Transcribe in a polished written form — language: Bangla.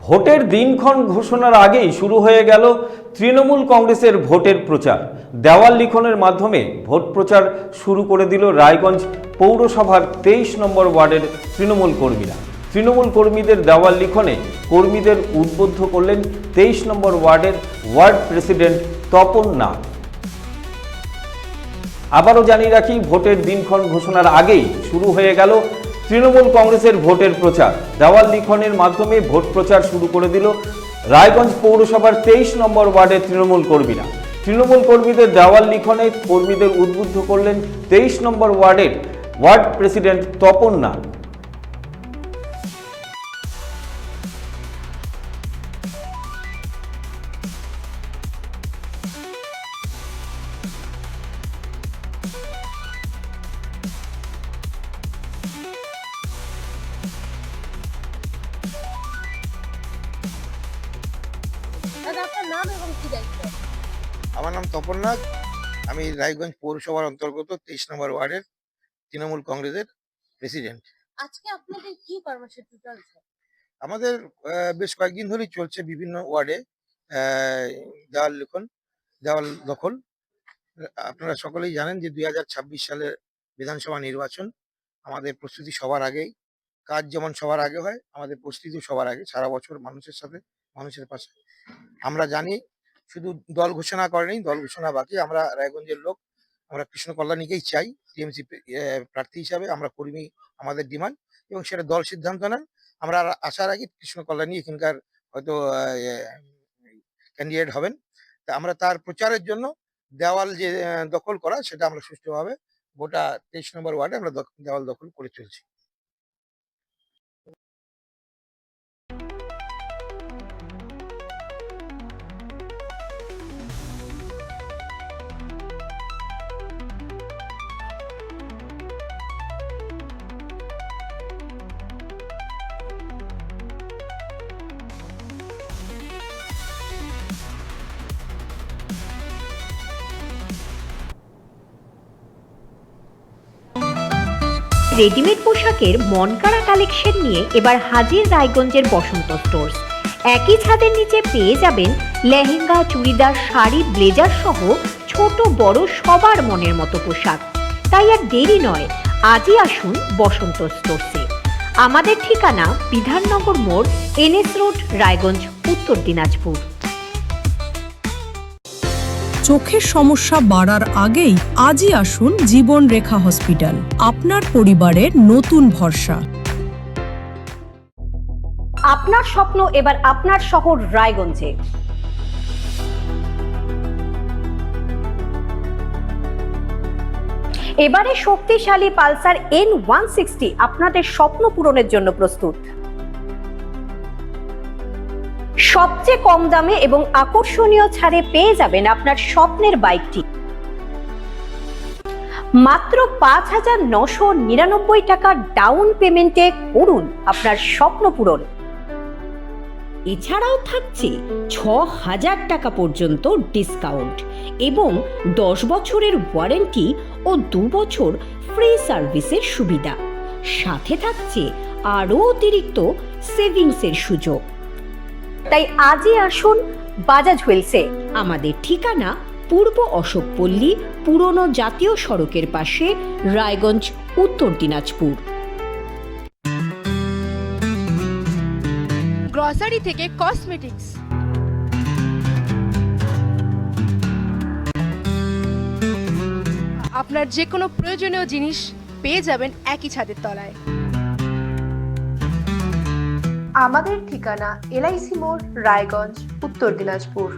ভোটের দিনক্ষণ ঘোষণার আগেই শুরু হয়ে গেল তৃণমূল কংগ্রেসের ভোটের প্রচার। দেওয়াল লিখনের মাধ্যমে ভোট প্রচার শুরু করে দিল রায়গঞ্জ পৌরসভার 23 নম্বর ওয়ার্ডের তৃণমূল কর্মীরা। তৃণমূল কর্মীদের দেওয়াল লিখনে কর্মীদের উদ্বুদ্ধ করলেন 23 নম্বর ওয়ার্ডের ওয়ার্ড প্রেসিডেন্ট তপন নাগ। আবারও জানিয়ে রাখি, ভোটের দিনক্ষণ ঘোষণার আগেই শুরু হয়ে গেল তৃণমূল কংগ্রেসের ভোটের প্রচার। দেওয়াল লিখনের মাধ্যমে ভোট প্রচার শুরু করে দিল রায়গঞ্জ পৌরসভার 23 নম্বর ওয়ার্ডের তৃণমূল কর্মীরা। তৃণমূল কর্মীদের দেওয়াল লিখনে কর্মীদের উদ্বুদ্ধ করলেন 23 নম্বর ওয়ার্ডের ওয়ার্ড প্রেসিডেন্ট তপন নাগ। আমার নাম তপন নাগ। আমি রায়গঞ্জ পৌরসভার অন্তর্গত 23 নম্বর ওয়ার্ডের তৃণমূল কংগ্রেসের প্রেসিডেন্ট। আজকে আপনাদের কি কর্মসূচি চলছে? আমাদের বেশ কয়েকদিন ধরেই চলছে বিভিন্ন ওয়ার্ডে দেওয়াল লিখন, দেওয়াল দখল। আপনারা সকলেই জানেন যে 2026 সালের বিধানসভা নির্বাচন। আমাদের প্রস্তুতি সবার আগেই, কাজ যেমন সবার আগে হয়, আমাদের প্রস্তুতি সবার আগে। সারা বছর মানুষের সাথে, মানুষের পাশে। আমরা জানি শুধু দল ঘোষণা করেনি, দল ঘোষণা বাকি। আমরা রায়গঞ্জের লোক, আমরা কৃষ্ণ কল্যাণীকেই চাই টিএমসি প্রার্থী হিসাবে। আমরা কর্মী, আমাদের ডিমান্ড, এবং সেটা দল সিদ্ধান্ত নেন। আমরা আসার আগে কৃষ্ণ কল্যাণী এখানকার হয়তো ক্যান্ডিডেট হবেন। তা আমরা তার প্রচারের জন্য দেওয়াল যে দখল করা, সেটা আমরা সুষ্ঠুভাবে গোটা 23 নম্বর ওয়ার্ডে আমরা দেওয়াল দখল করে চলছি। রেডিমেড পোশাকের মনকাড়া কালেকশন নিয়ে এবার হাজির রায়গঞ্জের বসন্ত স্টোর্স। একই ছাদের নিচে পেয়ে যাবেন লেহেঙ্গা, চুড়িদার, শাড়ি, ব্লেজার সহ ছোট বড় সবার মনের মতো পোশাক। তাই আর দেরি নয়, আজই আসুন বসন্ত স্টোর্সে। আমাদের ঠিকানা বিধাননগর মোড়, NS রোড, রায়গঞ্জ, উত্তর দিনাজপুর। চোখের সমস্যা বাড়ার আগেই আজই আসুন জীবন রেখা হসপিটাল, আপনার পরিবারের নতুন ভরসা। আপনার স্বপ্ন এবার আপনার শহর রায়গঞ্জে। এবারে শক্তিশালী পালসার N160 আপনাদের স্বপ্ন পূরণের জন্য প্রস্তুত। সবচেয়ে কম দামে এবং আকর্ষণীয় ছাড়ে পেয়ে যাবেন আপনার স্বপ্নের বাইকটি। মাত্র 5,999 টাকা ডাউন পেমেন্টে করুন আপনার স্বপ্ন পূরণ। এছাড়াও থাকছে 6,000 টাকা পর্যন্ত ডিসকাউন্ট এবং 10 বছরের ওয়ারেন্টি ও 2 বছর ফ্রি সার্ভিসের সুবিধা। সাথে থাকছে আরও অতিরিক্ত সেভিংসের সুযোগ। তাই আজই আসুন বাজাজ হুইলসে। আমাদের ঠিকানা পূর্ব অশোকপল্লী, পুরনো জাতীয় সড়কের পাশে, রায়গঞ্জ, উত্তর দিনাজপুর। গ্রসারি থেকে কসমেটিক্স, আপনার যে কোনো প্রয়োজনীয় জিনিস পেয়ে যাবেন একই ছাদের তলায়। আমাদের ঠিকানা LIC মোড়, রায়গঞ্জ, উত্তর দিনাজপুর।